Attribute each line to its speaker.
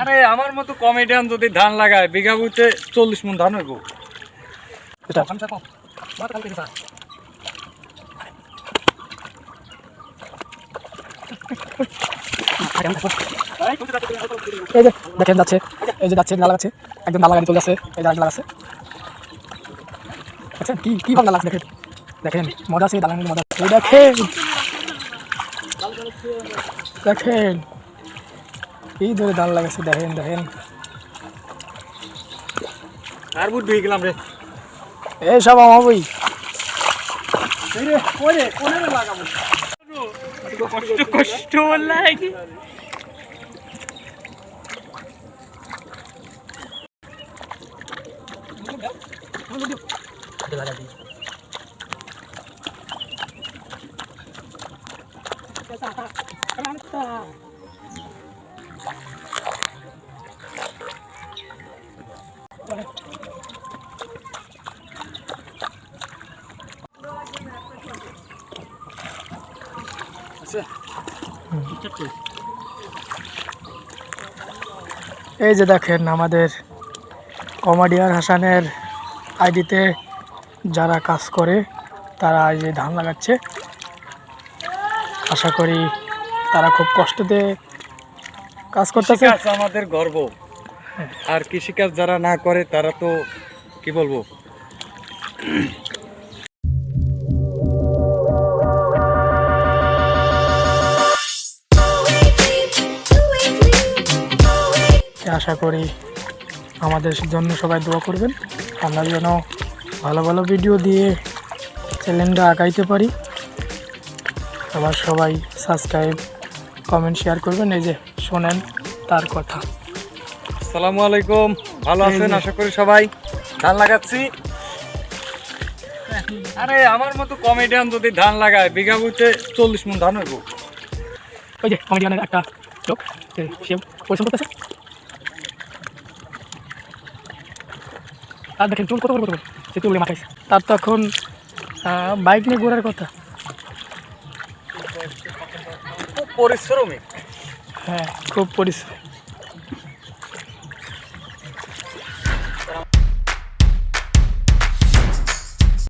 Speaker 1: আরে আমার মতো কমেডিয়ান যদি ধান লাগায় বিঘা বুঝতে 40 মণ ধান হইব।
Speaker 2: এই যে দেখেন যাচ্ছে, এই যে যাচ্ছে ডালা লাগাচ্ছে, একদম ডালা গাড়ি চলে যাচ্ছে, এই যে লাগাচ্ছে। আচ্ছা কি কি ভালো লাগছে দেখেন, দেখেন মজা আছে, ডালা মজা আছে। এই দেখেন দেখেন এই ধরে ডাল লাগাচ্ছে, দেখেন দেখেন।
Speaker 1: আর বুদ্ধ হয়ে গেলাম রে।
Speaker 2: এই সব আমার বই
Speaker 1: রে ওরে কোনে লাগাবো, কষ্ট কষ্ট লাগে।
Speaker 2: এই যে দেখেন আমাদের কমেডিয়ান হাসানের আইডিতে যারা কাজ করে তারা এই যে ধান লাগাচ্ছে। আশা করি তারা খুব কষ্টতে কাজ করতেছে।
Speaker 1: কৃষিকাজ আমাদের গর্ব, আর কৃষিকাজ যারা না করে তারা তো কি বলবো।
Speaker 2: আশা করি আমাদের জন্য সবাই দোয়া করবেন, আমরা যেন ভালো ভালো ভিডিও দিয়ে চ্যানেলটা আগাইতে পারি। আবার সবাই সাবস্ক্রাইব কমেন্ট শেয়ার করবেন। এই যে শোনেন তার কথা।
Speaker 1: আসসালামু আলাইকুম, ভালো আছেন? আশা করি সবাই। ধান লাগাচ্ছি। আরে আমার মতো কমেডিয়ান যদি ধান লাগায় বিঘা বুঝতে 40 মণ ধান হইব।
Speaker 2: ওই যে কমেডিয়ানের একটা লোক সে পরিশ্রম করতেছে, আর দেখেন চুল কত বড় বড়, সে চুলে মাথাইছে। তার তো এখন বাইক নিয়ে ঘোরার কথা।
Speaker 1: পরিশ্রমিক।
Speaker 2: হ্যাঁ খুব পরিশ্রম।